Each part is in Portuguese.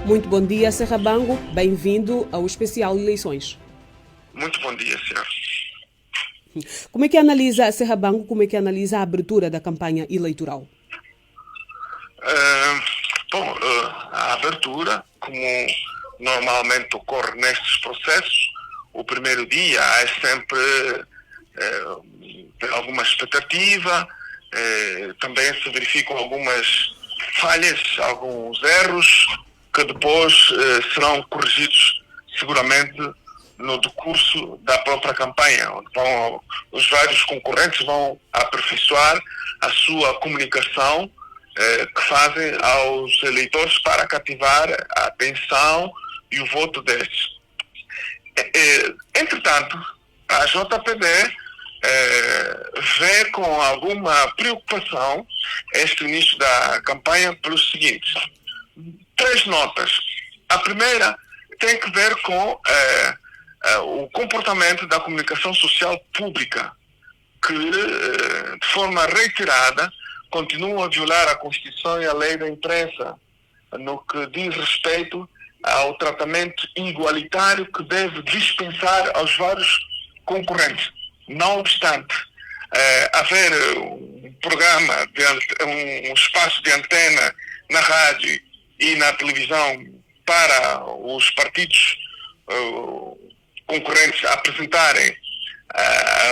Muito bom dia, Serrabango. Bem-vindo ao especial Eleições. Muito bom dia, senhor. Como é que analisa, Serrabango, como é que analisa a abertura da campanha eleitoral? A abertura, como normalmente ocorre nestes processos, o primeiro dia é sempre alguma expectativa, também se verificam algumas falhas, alguns erros, que depois serão corrigidos seguramente no decurso da própria campanha, onde os vários concorrentes vão aperfeiçoar a sua comunicação que fazem aos eleitores para cativar a atenção e o voto destes. Entretanto, a JPD vê com alguma preocupação este início da campanha pelos seguintes. 3 notas. A primeira tem que ver com o comportamento da comunicação social pública, que de forma reiterada continua a violar a Constituição e a lei da imprensa no que diz respeito ao tratamento igualitário que deve dispensar aos vários concorrentes. Não obstante haver um programa, um espaço de antena na rádio e na televisão para os partidos concorrentes apresentarem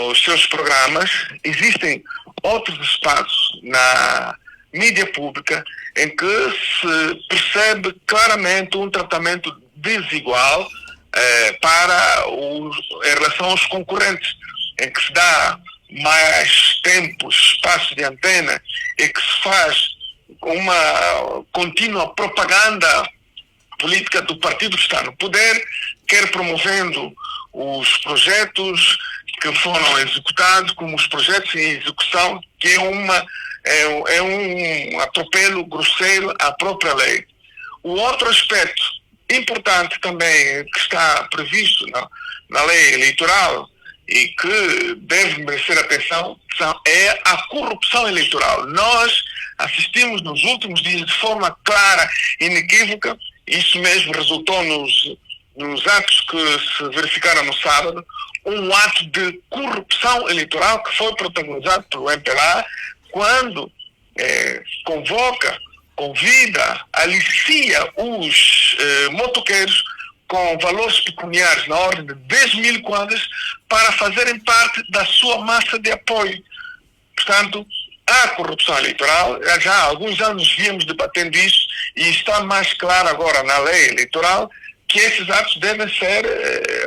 os seus programas, existem outros espaços na mídia pública em que se percebe claramente um tratamento desigual em relação aos concorrentes, em que se dá mais tempo, espaço de antena, e que se faz uma contínua propaganda política do partido que está no poder, quer promovendo os projetos que foram executados, como os projetos em execução, que é um atropelo grosseiro à própria lei. O outro aspecto importante também que está previsto na lei eleitoral e que deve merecer atenção é a corrupção eleitoral. Nós assistimos nos últimos dias de forma clara e inequívoca, isso mesmo resultou nos atos que se verificaram no sábado, um ato de corrupção eleitoral que foi protagonizado pelo MPLA quando convida, alicia os motoqueiros com valores pecuniários na ordem de 10 mil kwanzas para fazerem parte da sua massa de apoio. Portanto, há corrupção eleitoral, já há alguns anos viemos debatendo isso e está mais claro agora na lei eleitoral que esses atos devem ser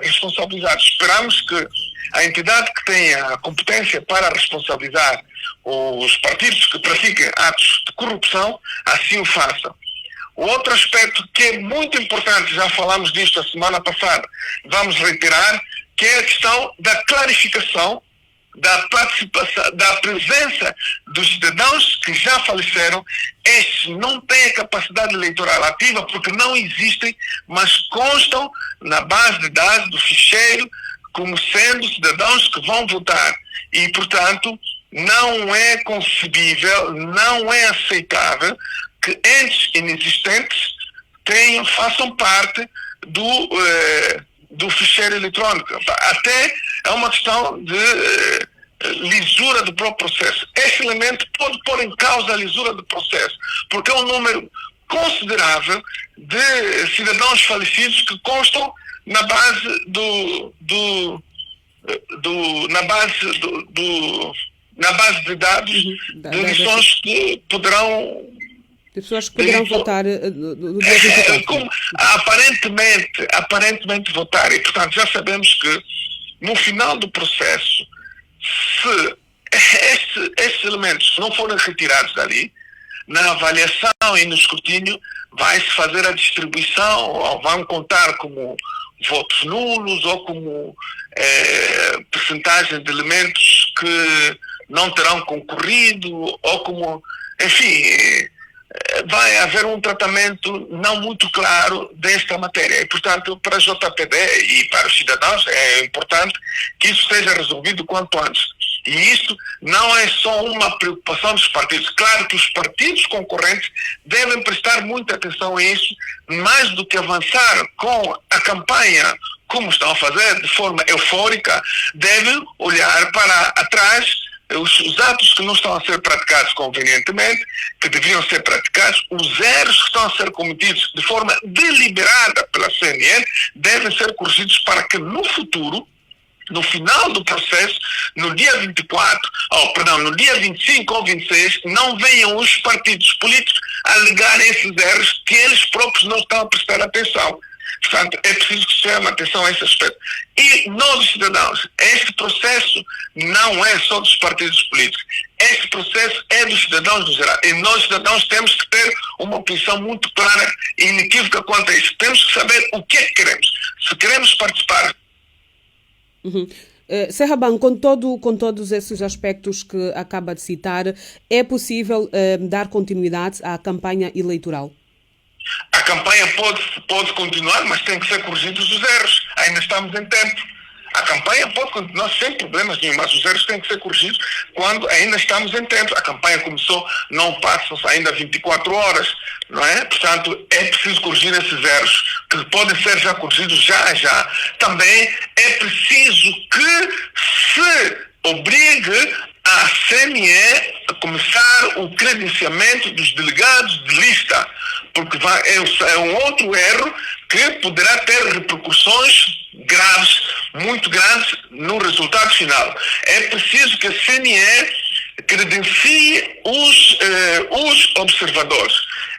responsabilizados. Esperamos que a entidade que tenha a competência para responsabilizar os partidos que pratiquem atos de corrupção assim o faça. O outro aspecto que é muito importante, já falamos disto a semana passada, vamos reiterar, que é a questão da clarificação, da participação, da presença dos cidadãos que já faleceram. Estes não têm a capacidade eleitoral ativa porque não existem, mas constam na base de dados do ficheiro como sendo cidadãos que vão votar. E, portanto, não é concebível, não é aceitável que entes inexistentes façam parte do ficheiro eletrônico. Até é uma questão de lisura do próprio processo. Esse elemento pode pôr em causa a lisura do processo, porque é um número considerável de cidadãos falecidos que constam na base na base de dados de eleições que poderão de pessoas que poderão votar no dia 24. Aparentemente votar. E, portanto, já sabemos que no final do processo, se estes elementos não forem retirados dali, na avaliação e no escrutínio vai-se fazer a distribuição, ou vão contar como votos nulos ou como percentagem de elementos que não terão concorrido, ou como, enfim, vai haver um tratamento não muito claro desta matéria. E, portanto, para a JPD e para os cidadãos é importante que isso seja resolvido quanto antes. E isso não é só uma preocupação dos partidos. Claro que os partidos concorrentes devem prestar muita atenção a isso, mais do que avançar com a campanha como estão a fazer, de forma eufórica, devem olhar para atrás os atos que não estão a ser praticados convenientemente, que deveriam ser praticados, os erros que estão a ser cometidos de forma deliberada pela CNN, devem ser corrigidos para que no futuro, no final do processo, no dia 25 ou 26, não venham os partidos políticos alegar esses erros que eles próprios não estão a prestar atenção. Portanto, é preciso que se chame atenção a esse aspecto. E nós, cidadãos, este processo não é só dos partidos políticos. Este processo é dos cidadãos no geral. E nós, cidadãos, temos que ter uma posição muito clara e inequívoca quanto a isso. Temos que saber o que é que queremos. Se queremos participar. Serraban, com todos esses aspectos que acaba de citar, é possível dar continuidade à campanha eleitoral? A campanha pode continuar, mas tem que ser corrigidos os erros. Ainda estamos em tempo. A campanha pode continuar sem problemas nenhum, mas os erros têm que ser corrigidos quando ainda estamos em tempo. A campanha começou, não passam ainda 24 horas, não é? Portanto, é preciso corrigir esses erros, que podem ser já corrigidos já. Também é preciso que se obrigue a CNE a começar o credenciamento dos delegados de lista, porque é um outro erro que poderá ter repercussões graves, muito grandes, no resultado final. É preciso que a CNE credencie os observadores.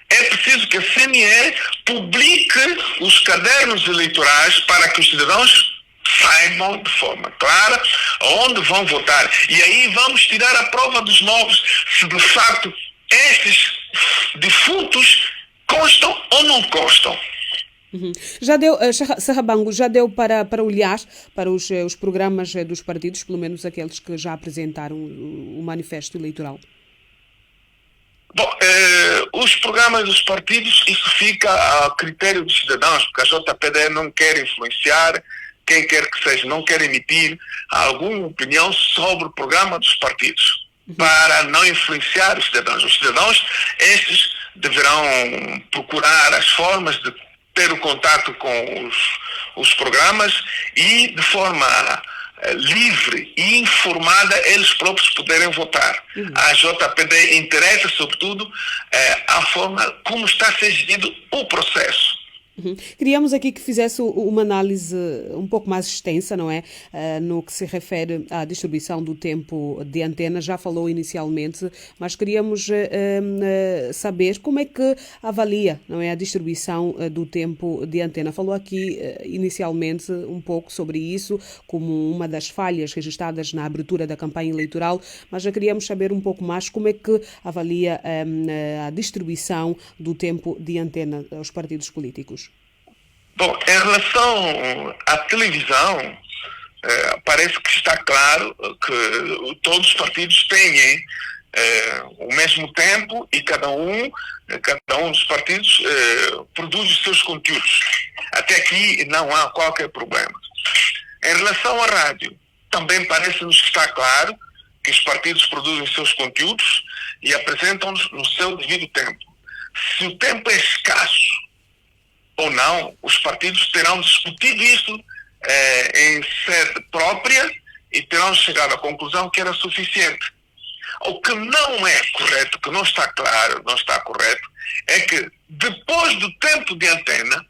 É preciso que a CNE publique os cadernos eleitorais para que os cidadãos saibam de forma clara onde vão votar. E aí vamos tirar a prova dos novos, se de facto estes defuntos constam ou não constam. Já deu, Serrabango, já deu para olhar para os programas dos partidos, pelo menos aqueles que já apresentaram o manifesto eleitoral? Bom, os programas dos partidos, isso fica a critério dos cidadãos, porque a JPD não quer influenciar, quem quer que seja, não quer emitir alguma opinião sobre o programa dos partidos, para não influenciar os cidadãos. Os cidadãos, estes deverão procurar as formas de ter o contato com os programas e, de forma livre e informada, eles próprios poderem votar. A JPD interessa, sobretudo, a forma como está a ser gerido o processo. Queríamos aqui que fizesse uma análise um pouco mais extensa, não é? No que se refere à distribuição do tempo de antena. Já falou inicialmente, mas queríamos saber como é que avalia, não é, a distribuição do tempo de antena. Falou aqui inicialmente um pouco sobre isso, como uma das falhas registradas na abertura da campanha eleitoral, mas já queríamos saber um pouco mais como é que avalia a distribuição do tempo de antena aos partidos políticos. Bom, em relação à televisão, parece que está claro que todos os partidos têm o mesmo tempo e cada um dos partidos produz os seus conteúdos. Até aqui não há qualquer problema. Em relação à rádio, também parece-nos que está claro que os partidos produzem os seus conteúdos e apresentam-nos no seu devido tempo. Se o tempo é escasso ou não, os partidos terão discutido isso em sede própria e terão chegado à conclusão que era suficiente. O que não é correto, que não está claro, não está correto, é que depois do tempo de antena,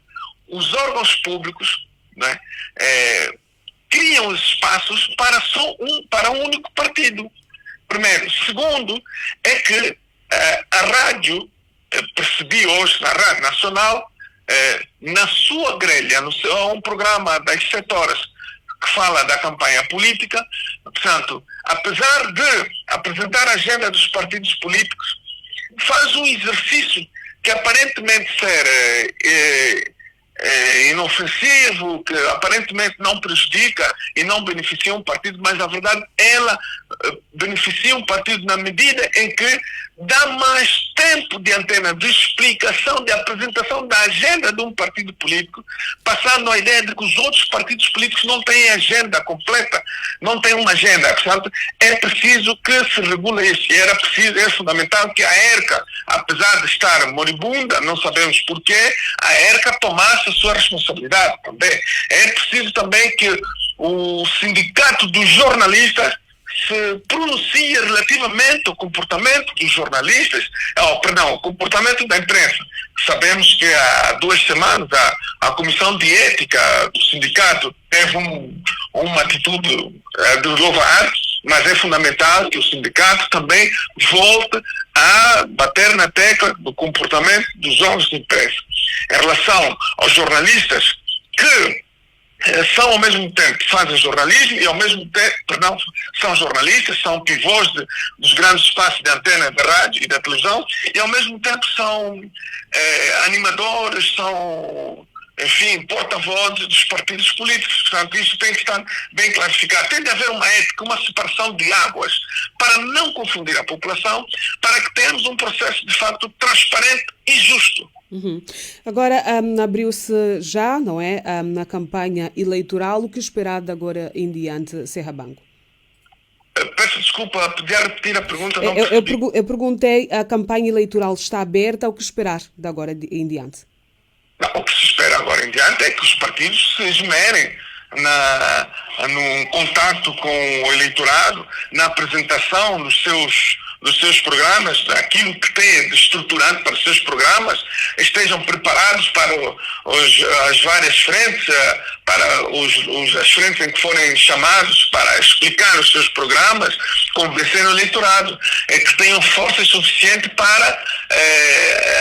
os órgãos públicos, né, criam os espaços para um único partido. Primeiro. Segundo, é que a rádio, percebi hoje na Rádio Nacional, na sua grelha, há um programa das 7 horas que fala da campanha política. Portanto, apesar de apresentar a agenda dos partidos políticos, faz um exercício que aparentemente ser inofensivo, que aparentemente não prejudica e não beneficia um partido, mas na verdade ela beneficia um partido na medida em que dá mais tempo de antena, de explicação, de apresentação da agenda de um partido político, passando a ideia de que os outros partidos políticos não têm agenda completa, não têm uma agenda. Portanto, é preciso que se regule isso. E é fundamental que a ERCA, apesar de estar moribunda, não sabemos porquê, a ERCA tomasse a sua responsabilidade também. É preciso também que o sindicato dos jornalistas se pronuncia relativamente ao comportamento dos jornalistas, o comportamento da imprensa. Sabemos que há 2 semanas a Comissão de Ética do sindicato teve uma atitude de louvar, mas é fundamental que o sindicato também volte a bater na tecla do comportamento dos órgãos de imprensa. Em relação aos jornalistas que são ao mesmo tempo, fazem jornalismo e ao mesmo tempo, são jornalistas, são pivôs dos grandes espaços de antena da rádio e da televisão e ao mesmo tempo são animadores, são, enfim, porta-vozes dos partidos políticos. Portanto, isso tem que estar bem classificado. Tem de haver uma ética, uma separação de águas para não confundir a população, para que tenhamos um processo de facto transparente e justo. Uhum. Agora, abriu-se já, não é, na campanha eleitoral. O que esperar de agora em diante, Serra Bango? Peço desculpa, podia repetir a pergunta? Eu perguntei, a campanha eleitoral está aberta, o que esperar de agora em diante? Não, o que se espera agora em diante é que os partidos se esmerem num contato com o eleitorado, na apresentação dos seus programas, aquilo que tem de estruturante para os seus programas, estejam preparados para as várias frentes, para as frentes em que forem chamados para explicar os seus programas, convencer o eleitorado, que tenham força suficiente para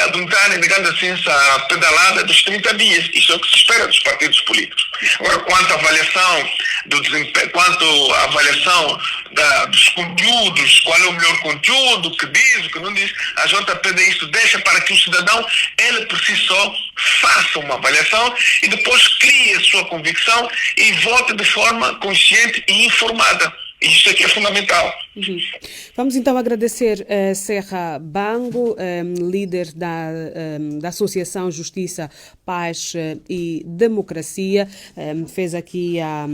aguentarem, digamos assim, essa pedalada dos 30 dias. Isso é o que se espera dos partidos políticos. Agora, quanto à avaliação do desempenho, quanto à avaliação dos conteúdos, qual é o melhor conteúdo, o que diz, o que não diz, a JPD isso deixa para que o cidadão, ele por si só, faça uma avaliação e depois crie a sua convicção e vote de forma consciente e informada. Isso aqui é fundamental. Uhum. Vamos então agradecer Serra Bango, líder da Associação Justiça, Paz e Democracia. Fez aqui a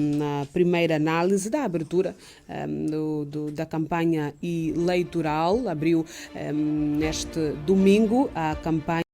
primeira análise da abertura da campanha eleitoral. Abriu neste domingo a campanha.